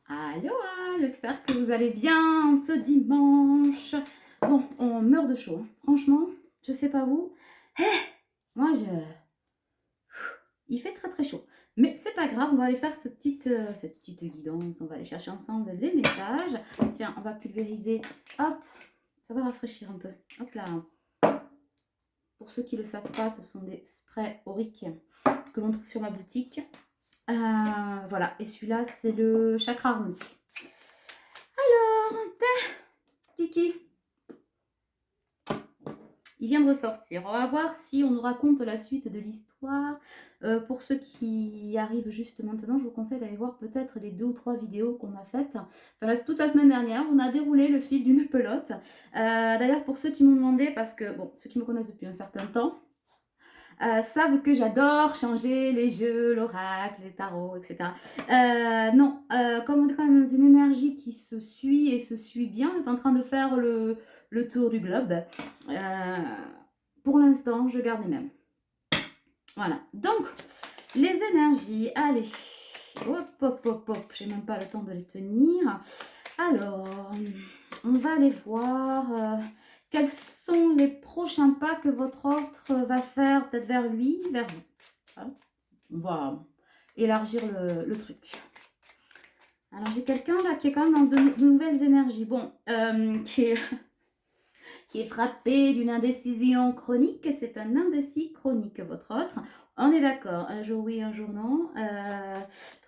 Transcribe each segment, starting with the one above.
Allo, j'espère que vous allez bien ce dimanche. Bon, on meurt de chaud, hein. Franchement, je sais pas vous. Eh, moi, il fait très très chaud. Mais c'est pas grave, on va aller faire cette petite guidance. On va aller chercher ensemble les messages. Tiens, on va pulvériser. Hop, ça va rafraîchir un peu. Hop là. Pour ceux qui ne le savent pas, ce sont des sprays auriques que l'on trouve sur ma boutique. Voilà, et celui-là, c'est le chakra harmonie. Alors, Kiki, il vient de ressortir. On va voir si on nous raconte la suite de l'histoire. Pour ceux qui arrivent juste maintenant, je vous conseille d'aller voir peut-être les 2 ou 3 vidéos qu'on a faites. Enfin, toute la semaine dernière, on a déroulé le fil d'une pelote. D'ailleurs, pour ceux qui m'ont demandé, parce que, bon, ceux qui me connaissent depuis un certain temps, savent que j'adore changer les jeux, l'oracle, les tarots, etc. Non, comme on est quand même dans une énergie qui se suit et se suit bien, on est en train de faire le tour du globe. Pour l'instant, je garde les mêmes. Voilà. Donc, les énergies, allez. Hop, hop, hop, hop. J'ai même pas le temps de les tenir. Alors, on va aller voir quels sont les prochains pas que votre autre va faire, peut-être vers lui, vers vous. Voilà. On va élargir le truc. Alors, j'ai quelqu'un là qui est quand même dans de nouvelles énergies. Bon, qui est frappé d'une indécision chronique. C'est un indécis chronique, votre autre. On est d'accord, un jour oui, un jour non.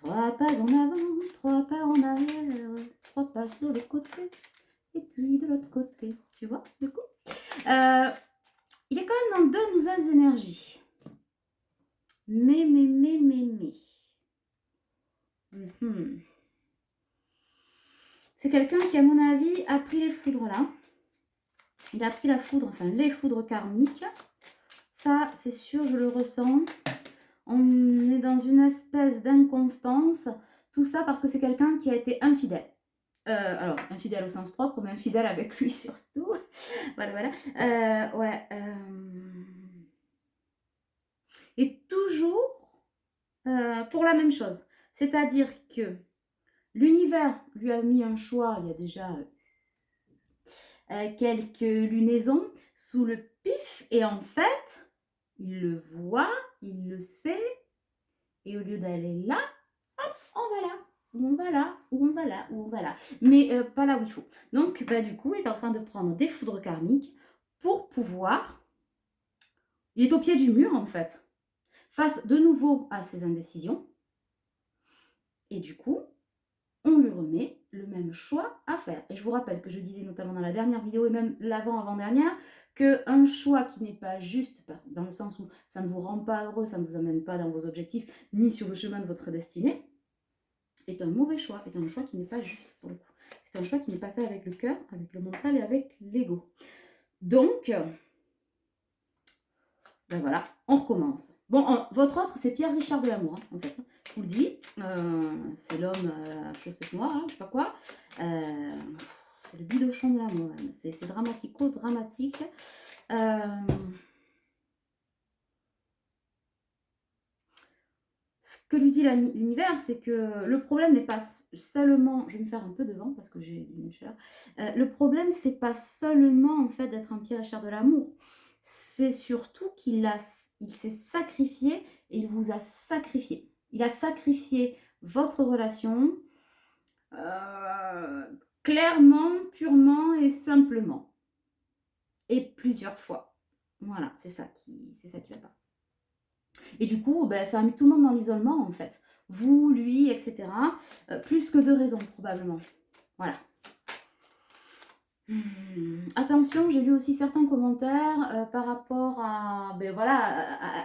3 pas en avant, 3 pas en arrière, 3 pas sur le côté, et puis de l'autre côté. Tu vois, du coup il est quand même dans de nouvelles énergies. Mais. C'est quelqu'un qui, à mon avis, a pris les foudres là. Il a pris la foudre, enfin les foudres karmiques. Ça, c'est sûr, je le ressens. On est dans une espèce d'inconstance. Tout ça parce que c'est quelqu'un qui a été infidèle. Alors, infidèle au sens propre, mais infidèle avec lui surtout. Voilà. Ouais. Et toujours pour la même chose. C'est-à-dire que l'univers lui a mis un choix il y a déjà quelques lunaisons sous le pif. Et en fait, il le voit, il le sait. Et au lieu d'aller là, hop, on va là. Ou on va là, ou on va là, ou on va là. Mais pas là où il faut. Donc, du coup, il est en train de prendre des foudres karmiques pour pouvoir... Il est au pied du mur, en fait. Face de nouveau à ses indécisions. Et du coup, on lui remet le même choix à faire. Et je vous rappelle que je disais notamment dans la dernière vidéo et même l'avant-avant-dernière qu'un choix qui n'est pas juste, dans le sens où ça ne vous rend pas heureux, ça ne vous amène pas dans vos objectifs, ni sur le chemin de votre destinée, est un mauvais choix, est un choix qui n'est pas juste pour le coup. C'est un choix qui n'est pas fait avec le cœur, avec le mental et avec l'ego. Donc, voilà, on recommence. Bon, votre autre, c'est Pierre Richard de l'amour, hein, en fait. Je vous le dis. C'est l'homme à chaussettes noires, hein, je sais pas quoi. C'est le bidochon de l'amour. C'est dramatico-dramatique. Ce que lui dit l'univers, c'est que le problème n'est pas seulement... Je vais me faire un peu devant parce que j'ai une chaleur. Le problème, c'est pas seulement en fait d'être un Pierre Richard de l'amour. C'est surtout il s'est sacrifié et il vous a sacrifié. Il a sacrifié votre relation clairement, purement et simplement. Et plusieurs fois. Voilà, c'est ça qui va pas. Et du coup, ça a mis tout le monde dans l'isolement, en fait. Vous, lui, etc. Plus que de raisons, probablement. Voilà. Attention, j'ai lu aussi certains commentaires par rapport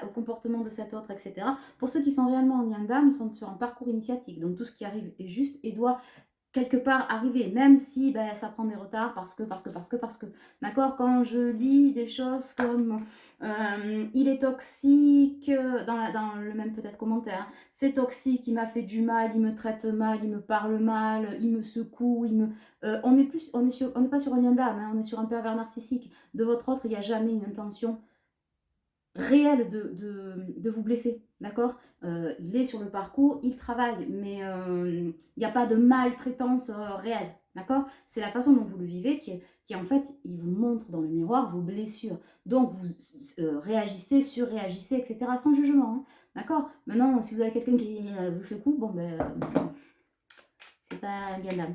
au comportement de cet autre, etc. Pour ceux qui sont réellement en lien d'âme, ils sont sur un parcours initiatique. Donc tout ce qui arrive est juste et doit quelque part arriver, même si ça prend des retards parce que. D'accord, quand je lis des choses comme il est toxique, dans le même peut-être commentaire, c'est toxique, il m'a fait du mal, il me traite mal, il me parle mal, il me secoue, on n'est pas sur un lien d'âme, hein, on est sur un pervers narcissique. De votre autre, il n'y a jamais une intention réelle de vous blesser, d'accord. Il est sur le parcours, il travaille, mais Il n'y a pas de maltraitance réelle, d'accord? C'est la façon dont vous le vivez qui en fait, il vous montre dans le miroir vos blessures. Donc, vous réagissez, surréagissez, etc. sans jugement, hein, d'accord? Maintenant, si vous avez quelqu'un qui vous secoue, bon, ben, c'est pas bien d'âme.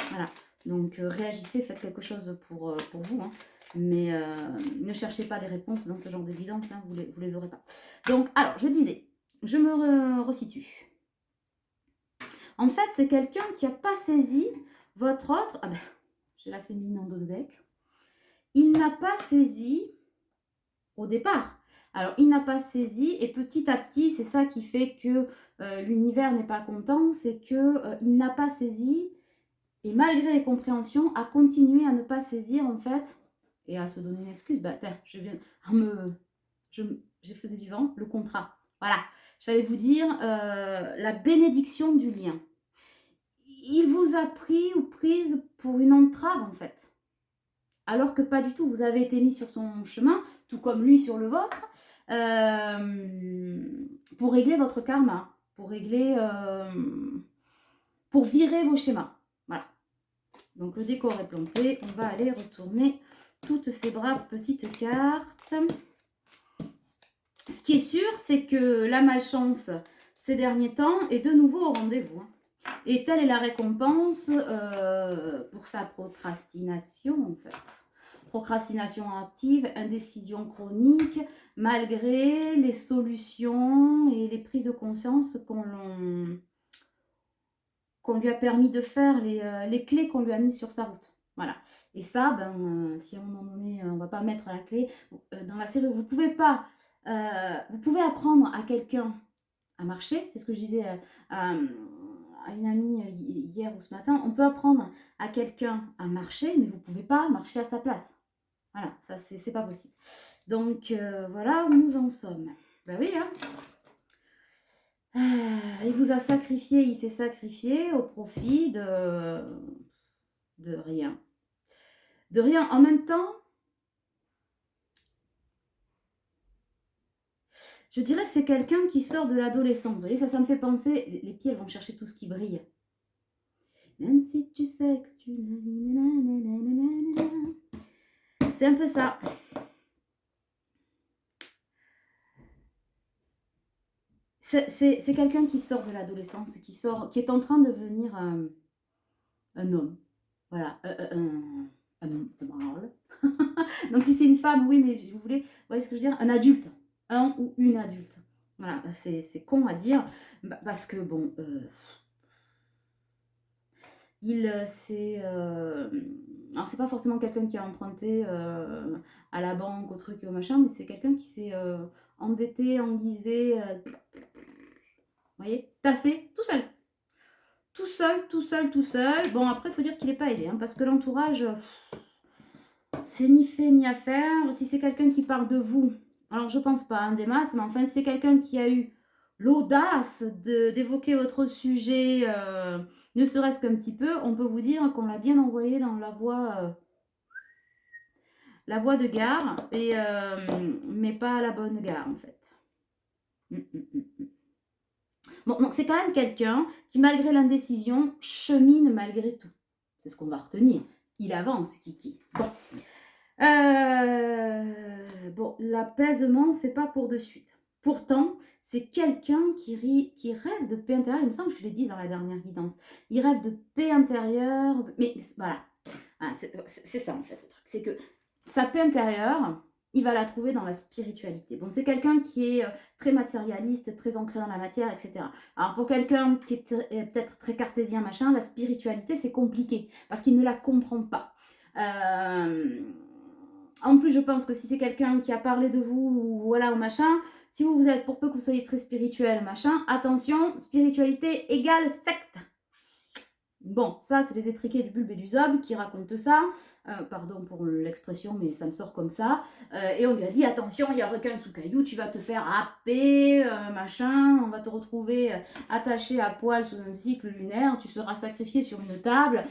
Voilà. Donc, réagissez, faites quelque chose pour vous, hein. Mais ne cherchez pas des réponses dans ce genre d'évidence, hein, vous les aurez pas. Donc, alors, je disais, je me resitue. En fait, c'est quelqu'un qui n'a pas saisi votre autre... Ah ben, j'ai la féminine en dos de deck. Il n'a pas saisi au départ. Alors, il n'a pas saisi et petit à petit, c'est ça qui fait que l'univers n'est pas content, c'est qu'il n'a pas saisi et malgré les compréhensions, a continué à ne pas saisir en fait et à se donner une excuse. Bah, je viens à j'ai faisais du vent, le contrat. Voilà, j'allais vous dire la bénédiction du lien. Il vous a pris ou prise pour une entrave en fait. Alors que pas du tout, vous avez été mis sur son chemin, tout comme lui sur le vôtre, pour régler votre karma, pour régler, pour virer vos schémas. Voilà. Donc le décor est planté, on va aller retourner toutes ces braves petites cartes. Ce qui est sûr, c'est que la malchance ces derniers temps est de nouveau au rendez-vous. Et telle est la récompense pour sa procrastination en fait. Procrastination active, indécision chronique, malgré les solutions et les prises de conscience qu'on lui a permis de faire, les clés qu'on lui a mises sur sa route. Voilà. Et ça, si à un moment donné, on ne va pas mettre la clé, dans la série, vous pouvez pas, vous pouvez apprendre à quelqu'un à marcher, c'est ce que je disais à une amie hier ou ce matin, on peut apprendre à quelqu'un à marcher, mais vous ne pouvez pas marcher à sa place. Voilà, ça c'est pas possible. Donc voilà où nous en sommes. Ben oui, hein. Il vous a sacrifié, il s'est sacrifié au profit de rien. De rien. En même temps, je dirais que c'est quelqu'un qui sort de l'adolescence. Vous voyez, ça me fait penser, les pieds, elles vont chercher tout ce qui brille. Même si tu sais que tu... C'est un peu ça. C'est quelqu'un qui sort de l'adolescence, qui est en train de devenir un homme. Voilà, un mâle. Donc si c'est une femme, oui, mais vous voulez, vous voyez ce que je veux dire? Un adulte, un ou une adulte. Voilà, c'est con à dire, parce que bon, alors c'est pas forcément quelqu'un qui a emprunté à la banque, au truc et au machin, mais c'est quelqu'un qui s'est endetté, enlisé, vous voyez, tassé, tout seul. Tout seul, tout seul, tout seul. Bon, après, il faut dire qu'il n'est pas aidé, hein, parce que l'entourage, c'est ni fait ni à faire. Si c'est quelqu'un qui parle de vous, alors je pense pas, hein, des masses, mais enfin, si c'est quelqu'un qui a eu l'audace d'évoquer votre sujet, ne serait-ce qu'un petit peu, on peut vous dire qu'on l'a bien envoyé dans la voie de gare, mais pas à la bonne gare, en fait. Bon, donc c'est quand même quelqu'un qui, malgré l'indécision, chemine malgré tout. C'est ce qu'on va retenir. Il avance, Kiki. Bon. Bon, l'apaisement, c'est pas pour de suite. Pourtant, c'est quelqu'un qui rêve de paix intérieure. Il me semble que je l'ai dit dans la dernière guidance. Il rêve de paix intérieure. Mais voilà. C'est ça, en fait, le truc. C'est que sa paix intérieure, il va la trouver dans la spiritualité. Bon, c'est quelqu'un qui est très matérialiste, très ancré dans la matière, etc. Alors, pour quelqu'un qui est peut-être très cartésien, machin, la spiritualité, c'est compliqué parce qu'il ne la comprend pas. En plus, je pense que si c'est quelqu'un qui a parlé de vous, ou voilà, ou machin, si vous êtes, pour peu que vous soyez très spirituel, machin, attention, spiritualité égale secte. Bon, ça, c'est les étriqués du bulbe et du zob qui racontent ça. Pardon pour l'expression, mais ça me sort comme ça. Et on lui a dit, attention, il y a un requin sous caillou, tu vas te faire happer, machin, on va te retrouver attaché à poil sous un cycle lunaire, tu seras sacrifié sur une table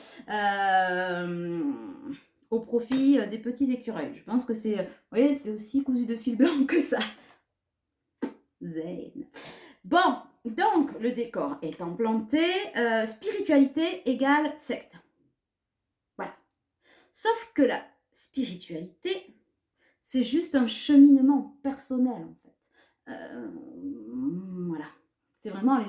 au profit des petits écureuils. Je pense que c'est, vous voyez, c'est aussi cousu de fil blanc que ça. Zen. Bon, Donc, le décor étant planté, spiritualité égale secte. Voilà. Sauf que la spiritualité, c'est juste un cheminement personnel, en fait. Voilà. C'est vraiment aller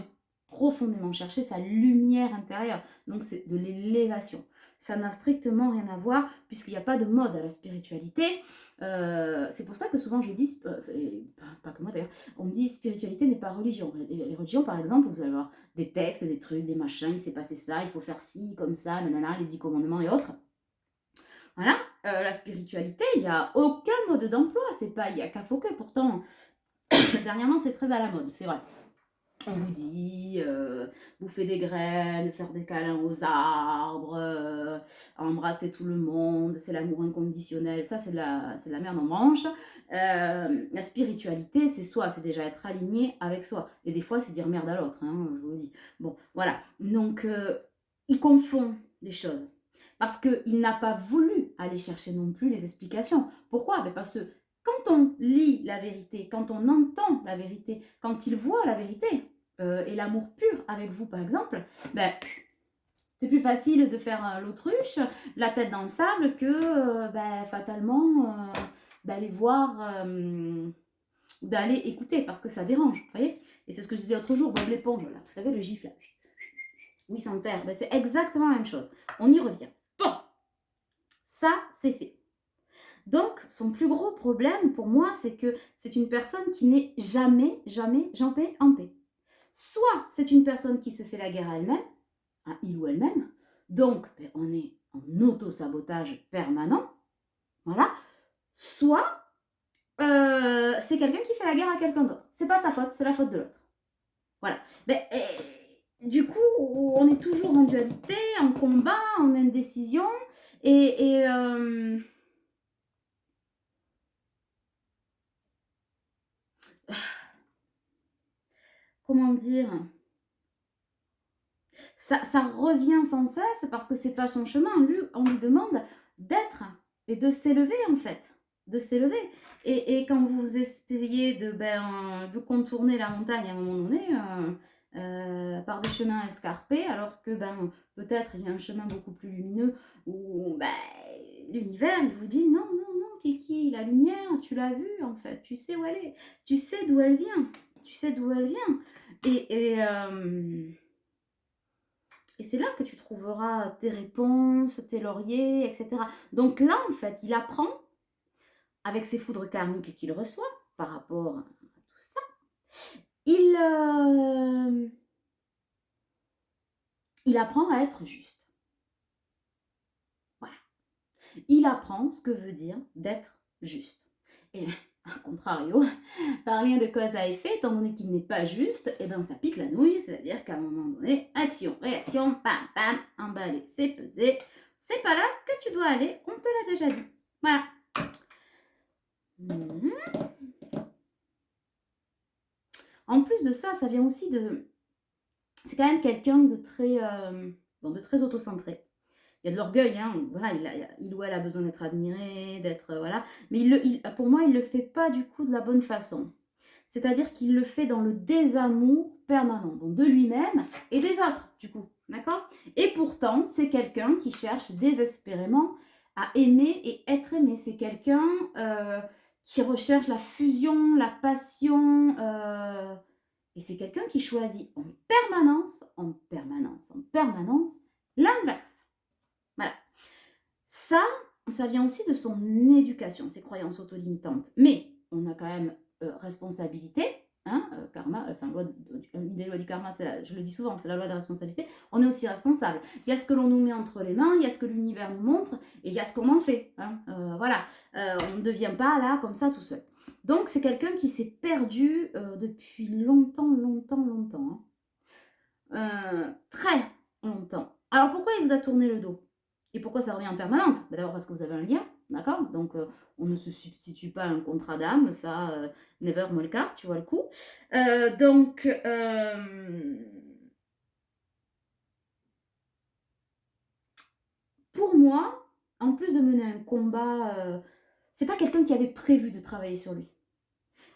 profondément chercher sa lumière intérieure. Donc, c'est de l'élévation. Ça n'a strictement rien à voir, puisqu'il n'y a pas de mode à la spiritualité. C'est pour ça que souvent je dis, pas que moi d'ailleurs, on me dit spiritualité n'est pas religion. Les religions, par exemple, vous allez avoir des textes, des trucs, des machins, il s'est passé ça, il faut faire ci, comme ça, nanana, les 10 commandements et autres. Voilà, la spiritualité, il n'y a aucun mode d'emploi, c'est pas, il y a qu'à que. Pourtant, dernièrement, c'est très à la mode, c'est vrai. On vous dit bouffer des graines, faire des câlins aux arbres, embrasser tout le monde, c'est l'amour inconditionnel. Ça, c'est de la merde en branche. La spiritualité, c'est soi, c'est déjà être aligné avec soi. Et des fois, c'est dire merde à l'autre, hein, je vous le dis. Bon, voilà. Donc, il confond les choses. Parce qu'il n'a pas voulu aller chercher non plus les explications. Pourquoi? Parce que quand on lit la vérité, quand on entend la vérité, quand il voit la vérité, et l'amour pur avec vous, par exemple, ben, c'est plus facile de faire l'autruche, la tête dans le sable, que fatalement d'aller voir, d'aller écouter, parce que ça dérange, vous voyez. Et c'est ce que je disais l'autre jour, Bob l'éponge, là, vous savez, le giflage. Oui, sans terre, ben, c'est exactement la même chose. On y revient. Bon, ça, c'est fait. Donc, son plus gros problème pour moi, c'est que c'est une personne qui n'est jamais, jamais, jamais en paix. Soit c'est une personne qui se fait la guerre à elle-même, à il ou elle-même, donc ben, on est en auto-sabotage permanent, voilà. Soit c'est quelqu'un qui fait la guerre à quelqu'un d'autre. C'est pas sa faute, c'est la faute de l'autre. Voilà. Ben, du coup, on est toujours en dualité, en combat, en indécision, et comment dire, ça revient sans cesse parce que c'est pas son chemin. Lui, on lui demande d'être et de s'élever en fait, de s'élever. Et quand vous essayez de contourner la montagne à un moment donné par des chemins escarpés, alors que peut-être il y a un chemin beaucoup plus lumineux où l'univers il vous dit non, non, non, Kiki, la lumière, tu l'as vue en fait, tu sais où elle est, tu sais d'où elle vient, tu sais d'où elle vient. Et c'est là que tu trouveras tes réponses, tes lauriers, etc. Donc là, en fait, il apprend, avec ses foudres karmiques qu'il reçoit par rapport à tout ça, il, il apprend à être juste. Voilà. Il apprend ce que veut dire d'être juste. Et à contrario, par lien de cause à effet, étant donné qu'il n'est pas juste, et ça pique la nouille, c'est-à-dire qu'à un moment donné, action, réaction, pam, pam, emballer, c'est peser. C'est pas là que tu dois aller, on te l'a déjà dit. Voilà. En plus de ça, ça vient aussi de... C'est quand même quelqu'un de très autocentré. Il y a de l'orgueil, hein. Voilà, il ou elle a besoin d'être admiré, d'être... voilà. Mais pour moi, il ne le fait pas du coup de la bonne façon. C'est-à-dire qu'il le fait dans le désamour permanent, donc de lui-même et des autres, du coup. D'accord? Et pourtant, c'est quelqu'un qui cherche désespérément à aimer et être aimé. C'est quelqu'un qui recherche la fusion, la passion. Et c'est quelqu'un qui choisit en permanence, en permanence, en permanence, l'inverse. Voilà. Ça vient aussi de son éducation, ses croyances autolimitantes. Mais on a quand même responsabilité, hein, karma, une des lois du karma, je le dis souvent, c'est la loi de la responsabilité. On est aussi responsable. Il y a ce que l'on nous met entre les mains, il y a ce que l'univers nous montre, et il y a ce qu'on en fait. Hein. Voilà, on ne devient pas là comme ça tout seul. Donc c'est quelqu'un qui s'est perdu depuis longtemps, longtemps, longtemps. Hein. Très longtemps. Alors pourquoi il vous a tourné le dos? Et pourquoi ça revient en permanence? D'abord parce que vous avez un lien, d'accord? Donc on ne se substitue pas à un contrat d'âme, ça, never molka, tu vois le coup. Donc, pour moi, en plus de mener un combat, c'est pas quelqu'un qui avait prévu de travailler sur lui.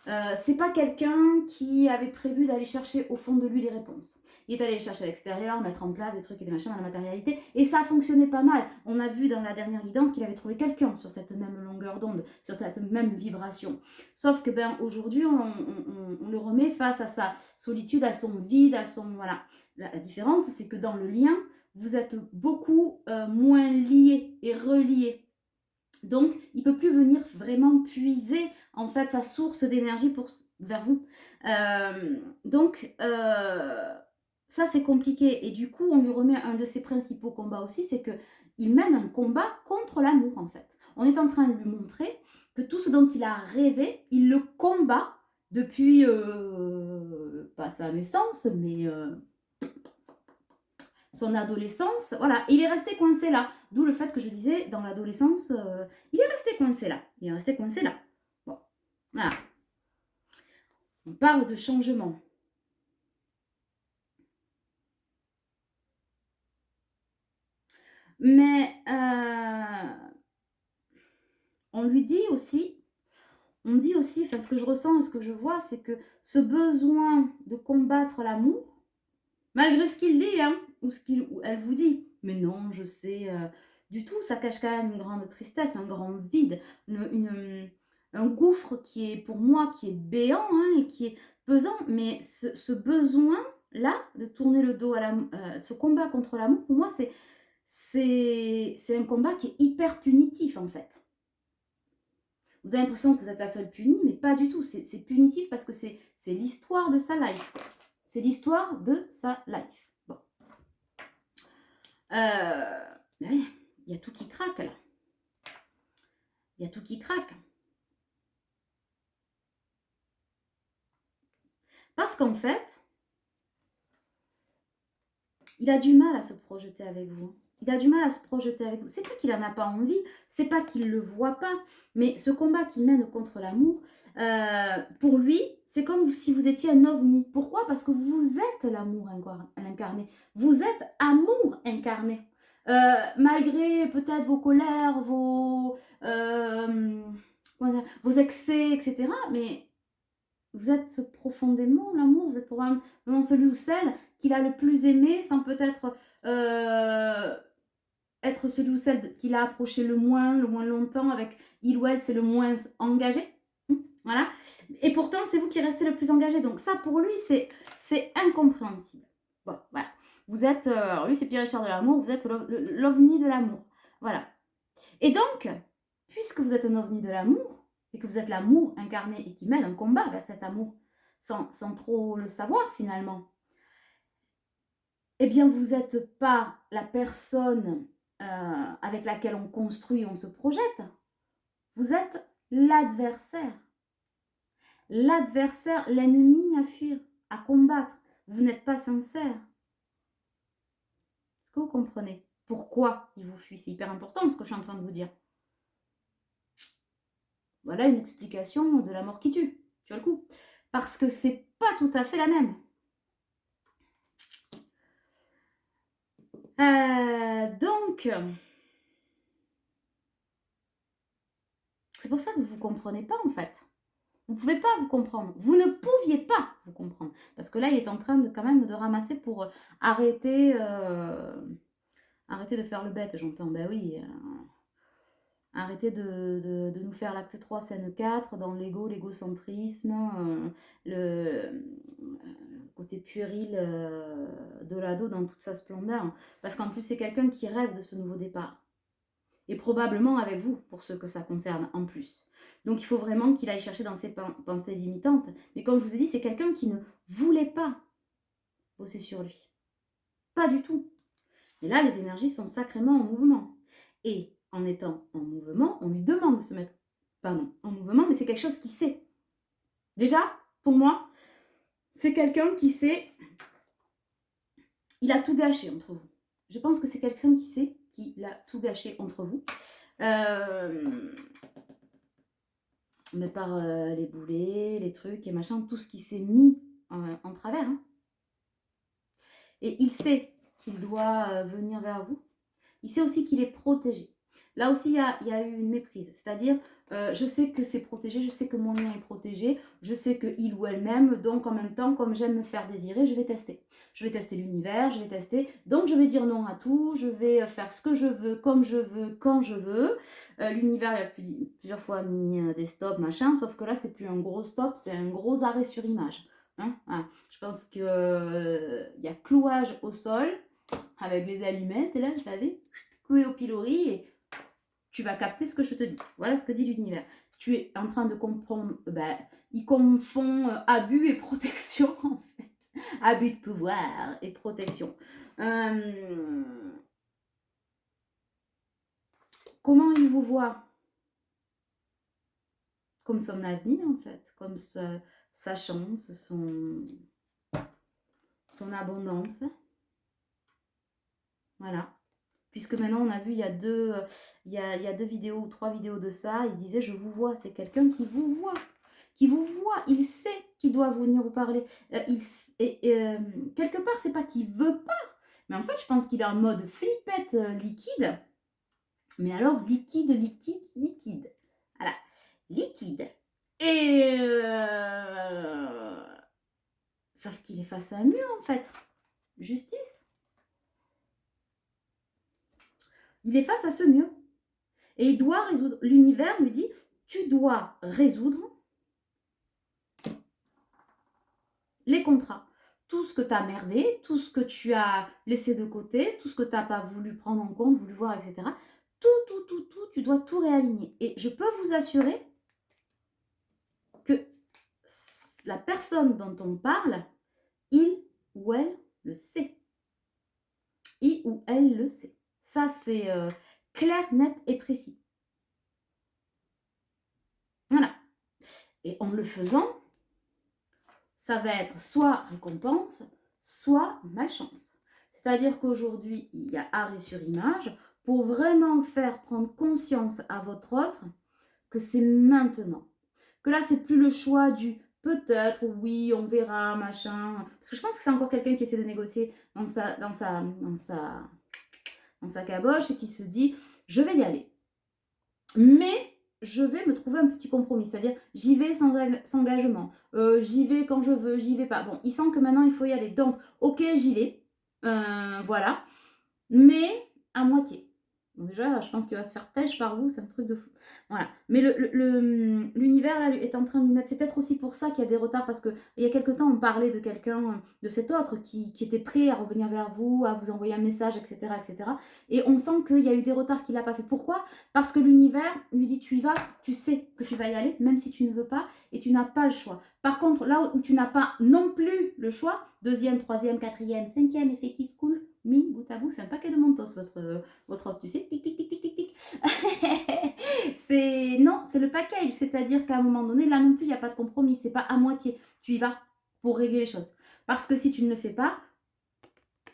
C'est pas quelqu'un qui avait prévu d'aller chercher au fond de lui les réponses. Il est allé les chercher à l'extérieur, mettre en place des trucs et des machins dans la matérialité, et ça a fonctionné pas mal. On a vu dans la dernière guidance qu'il avait trouvé quelqu'un sur cette même longueur d'onde, sur cette même vibration. Sauf que ben aujourd'hui, on le remet face à sa solitude, à son vide, à son... Voilà. La différence, c'est que dans le lien, vous êtes beaucoup moins liés et reliés. Donc, il ne peut plus venir vraiment puiser en fait sa source d'énergie vers vous. Ça c'est compliqué. Et du coup, on lui remet un de ses principaux combats aussi, c'est qu'il mène un combat contre l'amour en fait. On est en train de lui montrer que tout ce dont il a rêvé, il le combat depuis, pas sa naissance, mais son adolescence, voilà, il est resté coincé là. D'où le fait que je disais, dans l'adolescence, il est resté coincé là. Il est resté coincé là. Bon, voilà. On parle de changement. Mais on lui dit aussi, on dit aussi, enfin ce que je ressens et ce que je vois, c'est que ce besoin de combattre l'amour, malgré ce qu'il dit, hein, ou elle vous dit, mais non, je sais, du tout, ça cache quand même une grande tristesse, un grand vide, un gouffre qui est, pour moi, qui est béant, hein, et qui est pesant, mais ce besoin-là, de tourner le dos à l'amour, ce combat contre l'amour, pour moi, c'est un combat qui est hyper punitif, en fait. Vous avez l'impression que vous êtes la seule punie, mais pas du tout, c'est punitif parce que c'est l'histoire de sa life. C'est l'histoire de sa life. Bon. Il y a tout qui craque là. Il y a tout qui craque. Parce qu'en fait, il a du mal à se projeter avec vous. Il a du mal à se projeter avec vous. C'est pas qu'il n'en a pas envie, c'est pas qu'il ne le voit pas, mais ce combat qu'il mène contre l'amour, pour lui, c'est comme si vous étiez un ovni. Pourquoi? Parce que vous êtes l'amour incarné. Vous êtes amour incarné. Malgré peut-être vos colères, vos excès, etc. Mais vous êtes profondément l'amour, vous êtes probablement celui ou celle qu'il a le plus aimé, sans peut-être être celui ou celle qu'il a approché le moins longtemps, avec il ou elle c'est le moins engagé. Voilà. Et pourtant, c'est vous qui restez le plus engagé. Donc ça, pour lui, c'est incompréhensible. Bon, voilà. Vous êtes, alors lui, c'est Pierre Richard de l'amour, vous êtes l'ovni de l'amour. Voilà. Et donc, puisque vous êtes un ovni de l'amour, et que vous êtes l'amour incarné et qui mène un combat vers cet amour, sans trop le savoir finalement, eh bien, vous n'êtes pas la personne avec laquelle on construit, on se projette. Vous êtes l'adversaire. L'adversaire, l'ennemi à fuir, à combattre. Vous n'êtes pas sincère. Est-ce que vous comprenez pourquoi il vous fuit? C'est hyper important ce que je suis en train de vous dire. Voilà une explication de la mort qui tue. Tu as le coup. Parce que c'est pas tout à fait la même. Donc, c'est pour ça que vous ne comprenez pas en fait. Vous ne pouvez pas vous comprendre. Vous ne pouviez pas vous comprendre. Parce que là, il est en train de quand même de ramasser pour arrêter, arrêter de faire le bête, j'entends. Ben oui. Arrêtez de nous faire l'acte 3, scène 4, dans l'égocentrisme, le côté puéril de l'ado dans toute sa splendeur. Parce qu'en plus, c'est quelqu'un qui rêve de ce nouveau départ. Et probablement avec vous, pour ceux que ça concerne, en plus. Donc, il faut vraiment qu'il aille chercher dans ses pensées limitantes. Mais comme je vous ai dit, c'est quelqu'un qui ne voulait pas bosser sur lui. Pas du tout. Et là, les énergies sont sacrément en mouvement. Et en étant en mouvement, on lui demande de se mettre en mouvement, mais c'est quelque chose qui sait. Déjà, pour moi, c'est quelqu'un qui sait, il a tout gâché entre vous. Je pense que c'est quelqu'un qui sait qu'il a tout gâché entre vous. Mais par les boulets, les trucs et machin, tout ce qui s'est mis en travers. Hein. Et il sait qu'il doit venir vers vous. Il sait aussi qu'il est protégé. Là aussi, il y a eu une méprise. C'est-à-dire, je sais que c'est protégé, je sais que mon lien est protégé, je sais qu'il ou elle m'aime, donc en même temps, comme j'aime me faire désirer, je vais tester. Je vais tester l'univers, je vais tester. Donc, je vais dire non à tout, je vais faire ce que je veux, comme je veux, quand je veux. L'univers, il a plusieurs fois mis des stops, machin, sauf que là, c'est plus un gros stop, c'est un gros arrêt sur image. Hein, voilà. Je pense qu'il y a clouage au sol avec les allumettes, et là, je l'avais cloué au pilori, et tu vas capter ce que je te dis. Voilà ce que dit l'univers. Tu es en train de comprendre, ils confondent abus et protection, en fait. Abus de pouvoir et protection. Comment il vous voit? Comme son avenir, en fait. Comme sa chance, son abondance. Voilà. Puisque maintenant, on a vu, il y a deux vidéos ou 3 vidéos de ça. Il disait, je vous vois. C'est quelqu'un qui vous voit. Qui vous voit. Il sait qu'il doit venir vous parler. Quelque part, c'est pas qu'il veut pas. Mais en fait, je pense qu'il est en mode flippette liquide. Mais alors, liquide, liquide, liquide. Voilà. Liquide. Et... sauf qu'il est face à un mur, en fait. Justice. Il est face à ce mur. Et il doit résoudre. L'univers lui dit, tu dois résoudre les contrats. Tout ce que tu as merdé, tout ce que tu as laissé de côté, tout ce que tu n'as pas voulu prendre en compte, voulu voir, etc. Tout, tu dois tout réaligner. Et je peux vous assurer que la personne dont on parle, il ou elle le sait. Il ou elle le sait. Ça, c'est clair, net et précis. Voilà. Et en le faisant, ça va être soit récompense, soit malchance. C'est-à-dire qu'aujourd'hui, il y a arrêt sur image pour vraiment faire prendre conscience à votre autre que c'est maintenant. Que là, c'est plus le choix du peut-être, oui, on verra, machin. Parce que je pense que c'est encore quelqu'un qui essaie de négocier dans sa caboche et qui se dit, je vais y aller. Mais je vais me trouver un petit compromis, c'est-à-dire j'y vais sans engagement, j'y vais quand je veux, j'y vais pas. Bon, il sent que maintenant il faut y aller, donc ok, j'y vais, voilà, mais à moitié. Donc déjà, je pense qu'il va se faire têche par vous, c'est un truc de fou. Voilà. Mais l'univers là est en train de lui mettre. C'est peut-être aussi pour ça qu'il y a des retards, parce qu'il y a quelque temps, on parlait de quelqu'un, de cet autre, qui était prêt à revenir vers vous, à vous envoyer un message, etc. etc. Et on sent qu'il y a eu des retards qu'il n'a pas fait. Pourquoi? Parce que l'univers lui dit, tu y vas, tu sais que tu vas y aller, même si tu ne veux pas, et tu n'as pas le choix. Par contre, là où tu n'as pas non plus le choix, deuxième, troisième, quatrième, cinquième effet qui se coule, mi, bout à bout, c'est un paquet de mentos, votre offre, tu sais, tic, tic, tic, tic, tic, tic. C'est le package, c'est-à-dire qu'à un moment donné, là non plus, il n'y a pas de compromis, c'est pas à moitié, tu y vas pour régler les choses. Parce que si tu ne le fais pas,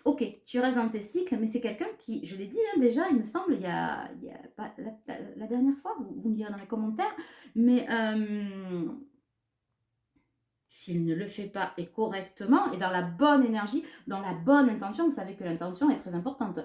ok, tu restes dans tes cycles, mais c'est quelqu'un qui, je l'ai dit déjà, il me semble, il y a pas, la dernière fois, vous me direz dans les commentaires, mais s'il ne le fait pas et correctement et dans la bonne énergie, dans la bonne intention, vous savez que l'intention est très importante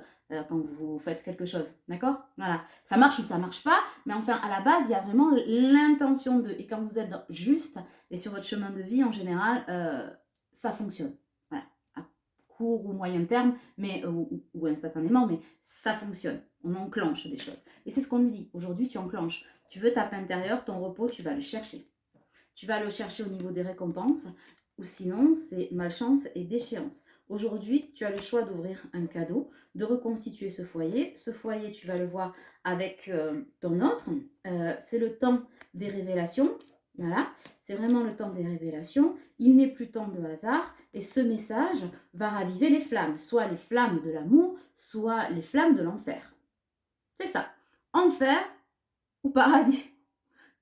quand vous faites quelque chose, d'accord? Voilà, ça marche ou ça marche pas, mais enfin à la base il y a vraiment l'intention de, et quand vous êtes juste et sur votre chemin de vie en général, ça fonctionne, voilà, à court ou moyen terme, mais ou instantanément, mais ça fonctionne, on enclenche des choses. Et c'est ce qu'on lui dit, aujourd'hui tu enclenches, tu veux ta paix intérieure, ton repos, tu vas le chercher. Tu vas le chercher au niveau des récompenses, ou sinon c'est malchance et déchéance. Aujourd'hui, tu as le choix d'ouvrir un cadeau, de reconstituer ce foyer. Ce foyer, tu vas le voir avec ton autre. C'est le temps des révélations. Voilà, c'est vraiment le temps des révélations. Il n'est plus temps de hasard. Et ce message va raviver les flammes. Soit les flammes de l'amour, soit les flammes de l'enfer. C'est ça. Enfer ou paradis.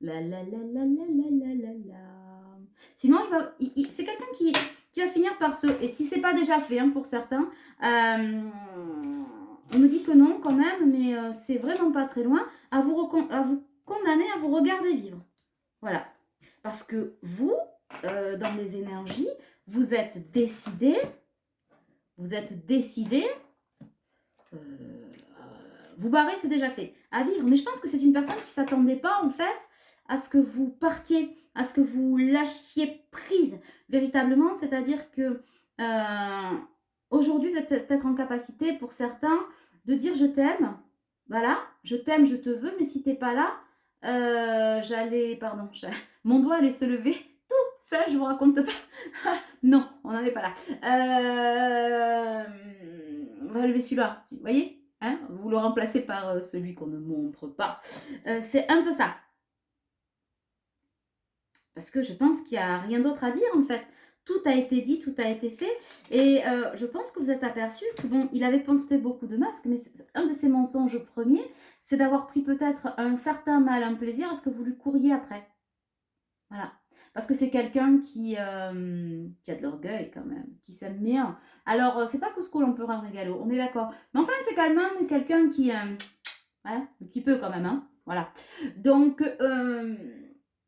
La la la la la la la la la. Sinon, c'est quelqu'un qui va finir par se... Et si c'est pas déjà fait hein, pour certains, on me dit que non quand même, mais c'est vraiment pas très loin, à vous condamner à vous regarder vivre. Voilà. Parce que vous, dans les énergies, vous êtes décidé, vous barrer, c'est déjà fait. À vivre. Mais je pense que c'est une personne qui ne s'attendait pas, en fait, à ce que vous partiez, à ce que vous lâchiez prise, véritablement. C'est-à-dire que aujourd'hui, vous êtes peut-être en capacité, pour certains, de dire je t'aime. Voilà, je t'aime, je te veux, mais si tu n'es pas là, mon doigt allait se lever tout seul, je vous raconte pas. Non, on n'en est pas là. On va lever celui-là, vous voyez, hein, vous le remplacez par celui qu'on ne montre pas. C'est un peu ça. Parce que je pense qu'il n'y a rien d'autre à dire, en fait. Tout a été dit, tout a été fait. Et je pense que vous êtes aperçu que, bon, il avait pensé beaucoup de masques, mais un de ses mensonges premiers, c'est d'avoir pris peut-être un certain mal, un plaisir à ce que vous lui couriez après. Voilà. Parce que c'est quelqu'un qui a de l'orgueil quand même, qui s'aime bien. Alors, c'est pas Cusco on peut rendre régalo, on est d'accord. Mais enfin, c'est quand même quelqu'un qui... voilà, un petit peu quand même, hein. Voilà. Donc,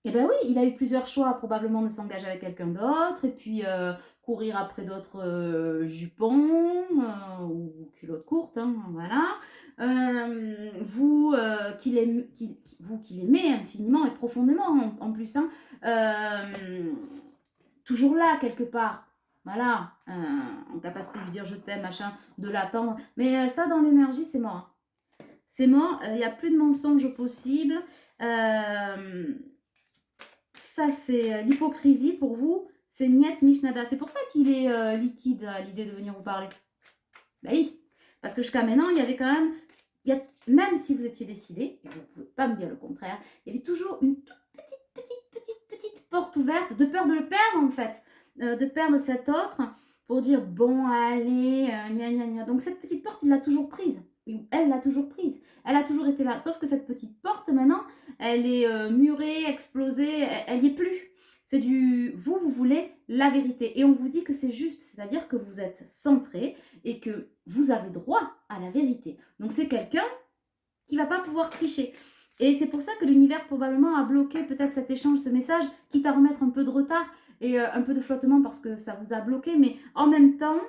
eh ben oui, il a eu plusieurs choix, probablement de s'engager avec quelqu'un d'autre, et puis courir après d'autres jupons ou culottes courtes, hein, voilà. Vous qui l'aimez infiniment et profondément en plus, hein, toujours là quelque part, voilà, en capacité de lui dire je t'aime, machin, de l'attendre, mais ça dans l'énergie c'est mort. C'est mort, il n'y a plus de mensonges possibles. Ça, c'est l'hypocrisie pour vous. C'est niet mishnada. C'est pour ça qu'il est liquide à l'idée de venir vous parler. Ben oui, parce que jusqu'à maintenant, il y avait quand même, même si vous étiez décidé, et vous ne pouvez pas me dire le contraire, il y avait toujours une toute petite porte ouverte, de peur de le perdre en fait, de perdre cet autre, pour dire bon, allez, gna gna gna. Donc cette petite porte, il l'a toujours prise. Elle l'a toujours prise. Elle a toujours été là. Sauf que cette petite porte, maintenant, elle est murée, explosée, elle n'y est plus. C'est vous voulez la vérité. Et on vous dit que c'est juste, c'est-à-dire que vous êtes centré et que vous avez droit à la vérité. Donc c'est quelqu'un qui ne va pas pouvoir tricher. Et c'est pour ça que l'univers probablement a bloqué peut-être cet échange, ce message, quitte à remettre un peu de retard et un peu de flottement parce que ça vous a bloqué. Mais en même temps,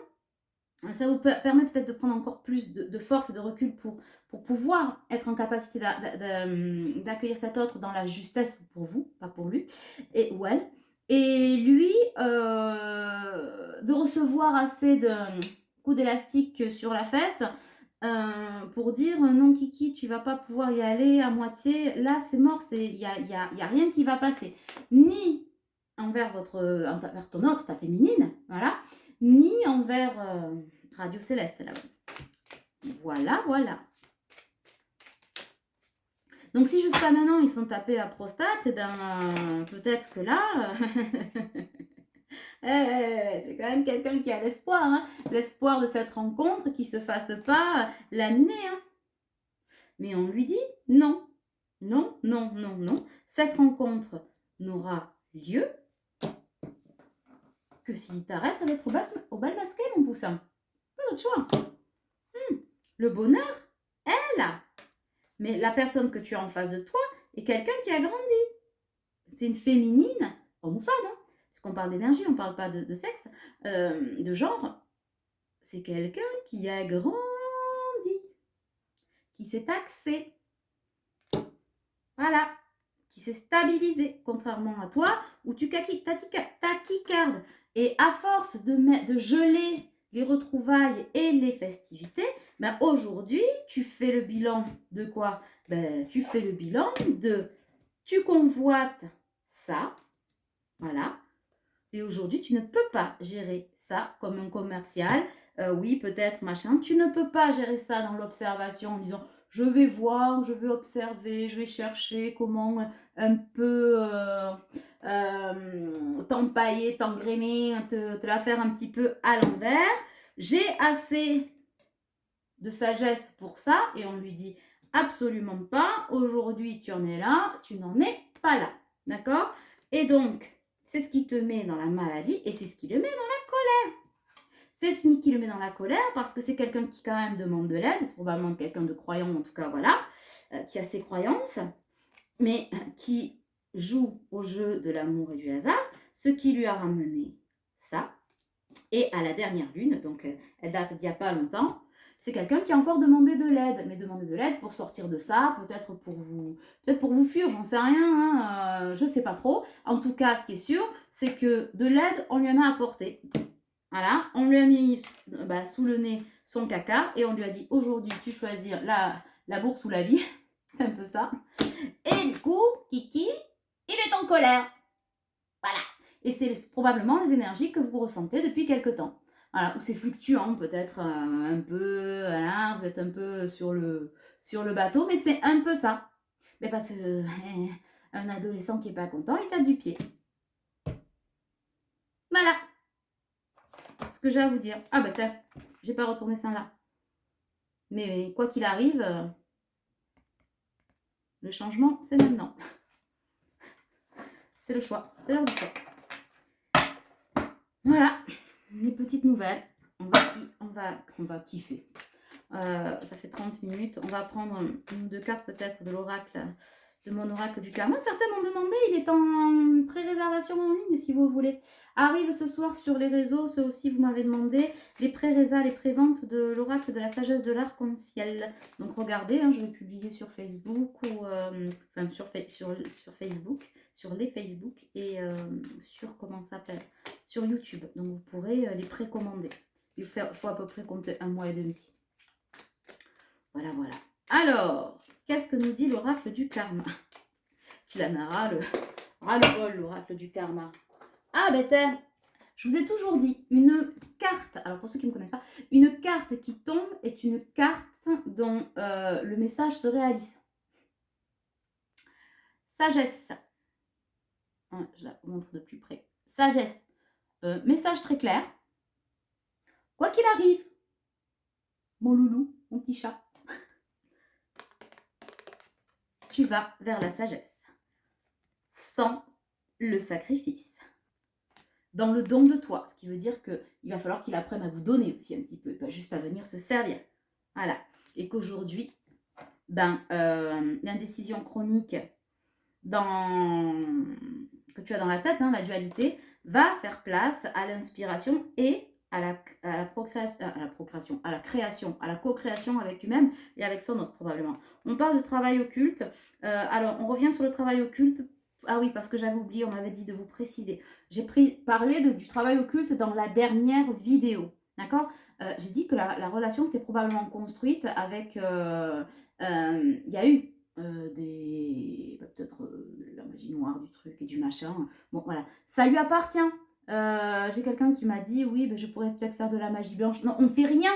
ça vous permet peut-être de prendre encore plus de force et de recul pour pouvoir être en capacité d'accueillir cet autre dans la justesse pour vous, pas pour lui, et ou elle. Et lui, de recevoir assez de coups d'élastique sur la fesse pour dire non Kiki, tu vas pas pouvoir y aller à moitié, là c'est mort, il y a rien qui va passer. Ni envers ton autre, ta féminine, voilà, ni envers Radio Céleste, là. Voilà, voilà. Donc, si jusqu'à maintenant, ils sont tapés la prostate, eh ben, peut-être que là... c'est quand même quelqu'un qui a l'espoir, hein, l'espoir de cette rencontre qui ne se fasse pas laminer. Hein. Mais on lui dit non, non, non, non, non. Cette rencontre n'aura lieu que s'il t'arrête d'être au bal masqué, mon poussin. Pas d'autre choix. Le bonheur est là. Mais la personne que tu as en face de toi est quelqu'un qui a grandi. C'est une féminine, homme ou femme, hein, parce qu'on parle d'énergie, on ne parle pas de sexe, de genre. C'est quelqu'un qui a grandi, qui s'est axé. Voilà, qui s'est stabilisé, contrairement à toi, où tu taquicardes. Et à force de geler les retrouvailles et les festivités, ben aujourd'hui, tu fais le bilan de quoi? Ben, tu fais le bilan de tu convoites ça, voilà. Et aujourd'hui, tu ne peux pas gérer ça comme un commercial. Oui, peut-être, machin. Tu ne peux pas gérer ça dans l'observation en disant je vais voir, je vais observer, je vais chercher comment un peu t'empailler, t'engrainer, te la faire un petit peu à l'envers. J'ai assez de sagesse pour ça. Et on lui dit absolument pas. Aujourd'hui, tu en es là, tu n'en es pas là. D'accord? Et donc, c'est ce qui te met dans la maladie et c'est ce qui le met dans la colère. C'est ce qui le met dans la colère parce que c'est quelqu'un qui quand même demande de l'aide. C'est probablement quelqu'un de croyant, en tout cas, voilà, qui a ses croyances, mais qui joue au jeu de l'amour et du hasard, ce qui lui a ramené ça. Et à la dernière lune, donc elle date d'il n'y a pas longtemps, c'est quelqu'un qui a encore demandé de l'aide. Mais demander de l'aide pour sortir de ça, peut-être pour vous fuir, j'en sais rien, hein, je sais pas trop. En tout cas, ce qui est sûr, c'est que de l'aide, on lui en a apporté. Voilà, on lui a mis sous le nez son caca et on lui a dit aujourd'hui, tu choisis la bourse ou la vie. C'est un peu ça. Et du coup, Kiki, il est en colère. Voilà. Et c'est probablement les énergies que vous ressentez depuis quelque temps. Voilà, ou c'est fluctuant peut-être un peu, voilà, vous êtes un peu sur le bateau, mais c'est un peu ça. Mais parce que un adolescent qui n'est pas content, il tape du pied. Voilà. Ce que j'ai à vous dire. Ah bah j'ai pas retourné ça là. Mais quoi qu'il arrive, le changement, c'est maintenant. C'est le choix, c'est l'heure du choix. Voilà, les petites nouvelles. On va kiffer. Ça fait 30 minutes. On va prendre une ou deux cartes peut-être de l'oracle, de mon oracle du karma. Certains m'ont demandé, il est en pré-réservation en ligne si vous voulez. Arrive ce soir sur les réseaux, ceux aussi vous m'avez demandé, les pré-résas, les pré-ventes de l'oracle de la sagesse de l'arc-en-ciel. Donc regardez, hein, je vais publier sur Facebook ou sur Facebook, sur les Facebook et sur comment ça s'appelle, sur YouTube. Donc vous pourrez les précommander. Il faut à peu près compter 1 mois et demi. Voilà, voilà. Alors, qu'est-ce que nous dit l'oracle du karma? Kilanara, ras-le-bol, l'oracle du karma. Ah, ben je vous ai toujours dit, une carte, alors pour ceux qui ne me connaissent pas, une carte qui tombe est une carte dont le message se réalise. Sagesse. Je la montre de plus près. Sagesse. Message très clair. Quoi qu'il arrive, mon loulou, mon petit chat, tu vas vers la sagesse, sans le sacrifice, dans le don de toi, ce qui veut dire qu'il va falloir qu'il apprenne à vous donner aussi un petit peu, pas juste à venir se servir. Voilà, et qu'aujourd'hui, l'indécision chronique que tu as dans la tête, hein, la dualité, va faire place à l'inspiration et à la procréation, à la création, à la co-création avec lui-même et avec son autre probablement. On parle de travail occulte. Alors, on revient sur le travail occulte. Ah oui, parce que j'avais oublié, on m'avait dit de vous préciser. J'ai parlé du travail occulte dans la dernière vidéo. D'accord. J'ai dit que la relation s'était probablement construite avec... il y a eu peut-être la magie noire du truc et du machin. Bon, voilà. Ça lui appartient. J'ai quelqu'un qui m'a dit, oui, je pourrais peut-être faire de la magie blanche. Non, on ne fait rien.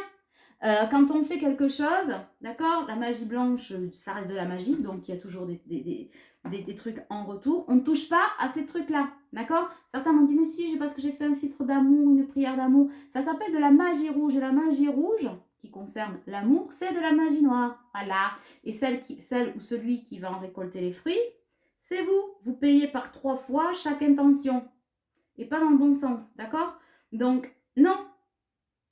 Quand on fait quelque chose, d'accord, la magie blanche, ça reste de la magie, donc il y a toujours des trucs en retour. On ne touche pas à ces trucs-là, d'accord. Certains m'ont dit, mais si, parce que j'ai fait un filtre d'amour, une prière d'amour. Ça s'appelle de la magie rouge. Et la magie rouge, qui concerne l'amour, c'est de la magie noire. Voilà. Et celle ou celui qui va en récolter les fruits, c'est vous. Vous payez par 3 fois chaque intention. Et pas dans le bon sens, d'accord. Donc, non.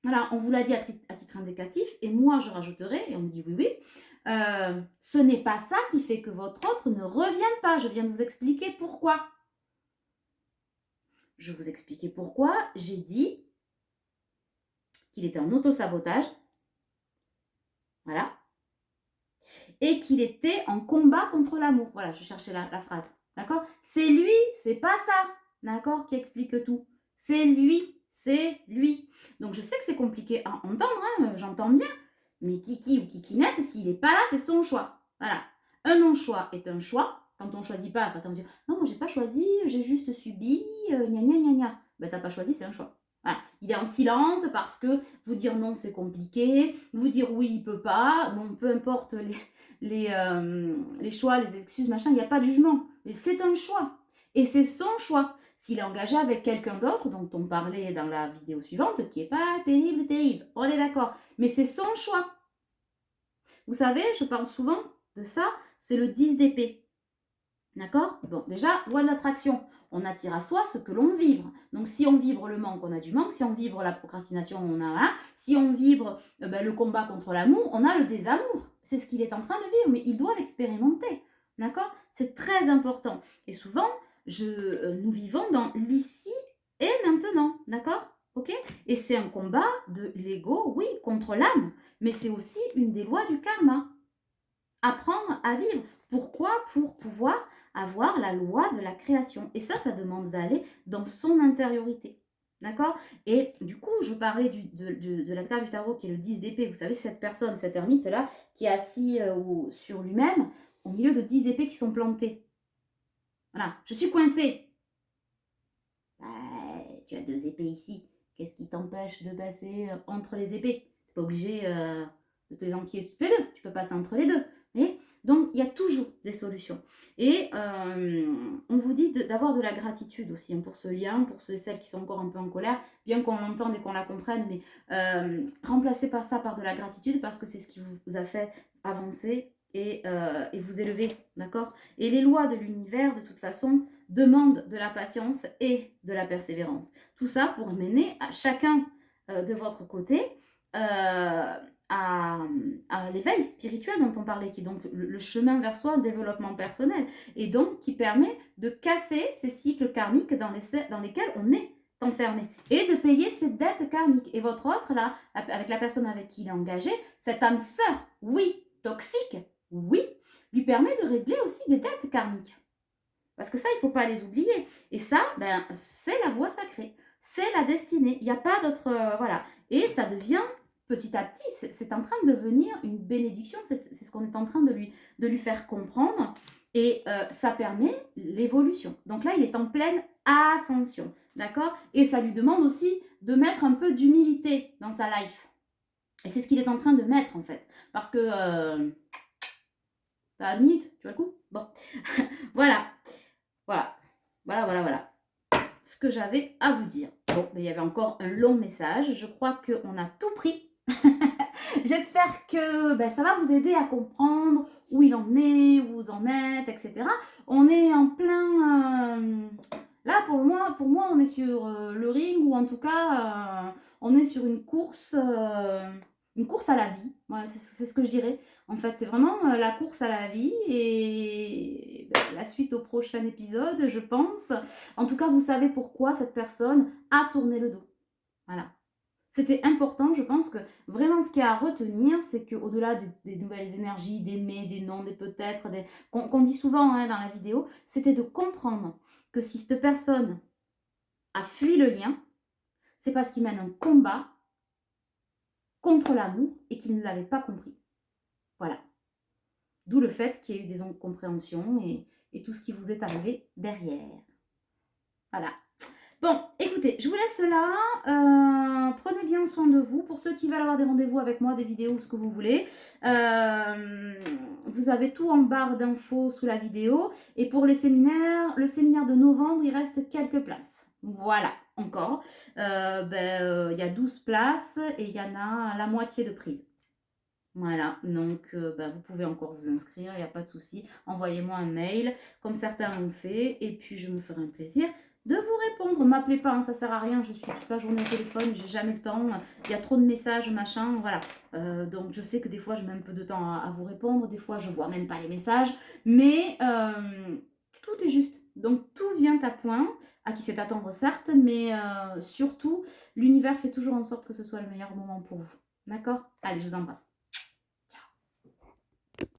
Voilà, on vous l'a dit à titre indicatif, et moi je rajouterai, et on me dit oui, ce n'est pas ça qui fait que votre autre ne revienne pas. Je viens de vous expliquer pourquoi. Je vous expliquer pourquoi. J'ai dit qu'il était en auto-sabotage. Voilà. Et qu'il était en combat contre l'amour. Voilà, je cherchais la phrase. D'accord. C'est lui, c'est pas ça. D'accord, qui explique tout. C'est lui. C'est lui. Donc, je sais que c'est compliqué à entendre, hein, j'entends bien. Mais Kiki ou Kikinette, s'il n'est pas là, c'est son choix. Voilà. Un non-choix est un choix. Quand on ne choisit pas, certains vont dire « Non, moi, j'ai pas choisi, j'ai juste subi, gna gna gna gna. » Ben, t'as pas choisi, c'est un choix. Voilà. Il est en silence parce que vous dire non, c'est compliqué. Vous dire oui, il peut pas. Bon, peu importe les choix, les excuses, machin, il n'y a pas de jugement. Mais c'est un choix. Et c'est son choix. S'il est engagé avec quelqu'un d'autre, dont on parlait dans la vidéo suivante, qui n'est pas terrible, on est d'accord. Mais c'est son choix. Vous savez, je parle souvent de ça, c'est le 10 d'épée. D'accord. Bon, déjà, loi de l'attraction. On attire à soi ce que l'on vibre. Donc, si on vibre le manque, on a du manque. Si on vibre la procrastination, on a un. Si on vibre le combat contre l'amour, on a le désamour. C'est ce qu'il est en train de vivre, mais il doit l'expérimenter. D'accord. C'est très important. Et souvent, nous vivons dans l'ici et maintenant. D'accord. ok? Et c'est un combat de l'ego, oui, contre l'âme, mais c'est aussi une des lois du karma. Apprendre à vivre. Pourquoi? Pour pouvoir avoir la loi de la création. Et ça demande d'aller dans son intériorité. D'accord? Et du coup, je parlais de la carte du tarot qui est le 10 d'épée. Vous savez, cette personne, cet ermite-là, qui est assis sur lui-même, au milieu de 10 épées qui sont plantées. Voilà. Je suis coincée. Bah, tu as 2 épées ici. Qu'est-ce qui t'empêche de passer entre les épées? Tu n'es pas obligé de te les enquiller toutes les deux. Tu peux passer entre les deux. Et donc, il y a toujours des solutions. Et on vous dit d'avoir de la gratitude aussi pour ce lien, pour ceux et celles qui sont encore un peu en colère, bien qu'on l'entende et qu'on la comprenne, mais remplacez pas ça par de la gratitude parce que c'est ce qui vous a fait avancer et vous élever, d'accord? Et les lois de l'univers, de toute façon, demandent de la patience et de la persévérance. Tout ça pour mener à chacun de votre côté à l'éveil spirituel dont on parlait, qui est donc le chemin vers soi, le développement personnel, et donc qui permet de casser ces cycles karmiques dans lesquels on est enfermé, et de payer ses dettes karmiques. Et votre autre, là, avec la personne avec qui il est engagé, cette âme sœur, oui, toxique, oui, lui permet de régler aussi des dettes karmiques. Parce que ça, il ne faut pas les oublier. Et ça, ben, c'est la voie sacrée. C'est la destinée. Il n'y a pas d'autre... voilà. Et ça devient, petit à petit, c'est en train de devenir une bénédiction. C'est ce qu'on est en train de lui faire comprendre. Et ça permet l'évolution. Donc là, il est en pleine ascension. D'accord? Et ça lui demande aussi de mettre un peu d'humilité dans sa life. Et c'est ce qu'il est en train de mettre, en fait. Parce que... t'as 1 minute, tu vois le coup? Bon. Voilà. Voilà. Ce que j'avais à vous dire. Bon, mais il y avait encore un long message. Je crois qu'on a tout pris. J'espère que ça va vous aider à comprendre où il en est, où vous en êtes, etc. On est en plein... là, pour moi, on est sur le ring, ou en tout cas, on est sur une course à la vie. Voilà, c'est ce que je dirais. En fait, c'est vraiment la course à la vie et la suite au prochain épisode, je pense. En tout cas, vous savez pourquoi cette personne a tourné le dos. Voilà. C'était important, je pense que vraiment ce qu'il y a à retenir, c'est qu'au-delà des nouvelles énergies, des mais, des non, des peut-être, qu'on dit souvent dans la vidéo, c'était de comprendre que si cette personne a fui le lien, c'est parce qu'il mène un combat contre l'amour et qu'il ne l'avait pas compris. Voilà. D'où le fait qu'il y ait eu des incompréhensions et tout ce qui vous est arrivé derrière. Voilà. Bon, écoutez, je vous laisse là. Prenez bien soin de vous. Pour ceux qui veulent avoir des rendez-vous avec moi, des vidéos, ce que vous voulez, vous avez tout en barre d'infos sous la vidéo. Et pour les séminaires, le séminaire de novembre, il reste quelques places. Voilà, encore. Il y a 12 places et il y en a la moitié de prise. Voilà, donc vous pouvez encore vous inscrire, il n'y a pas de souci. Envoyez-moi un mail, comme certains l'ont fait, et puis je me ferai un plaisir de vous répondre. Ne m'appelez pas, hein, ça sert à rien, je suis toute la journée au téléphone, j'ai jamais le temps, il y a trop de messages, machin, voilà. Donc je sais que des fois je mets un peu de temps à vous répondre, des fois je vois même pas les messages, mais tout est juste. Donc tout vient à point, à qui c'est attendre certes, mais surtout, l'univers fait toujours en sorte que ce soit le meilleur moment pour vous. D'accord? Allez, je vous embrasse.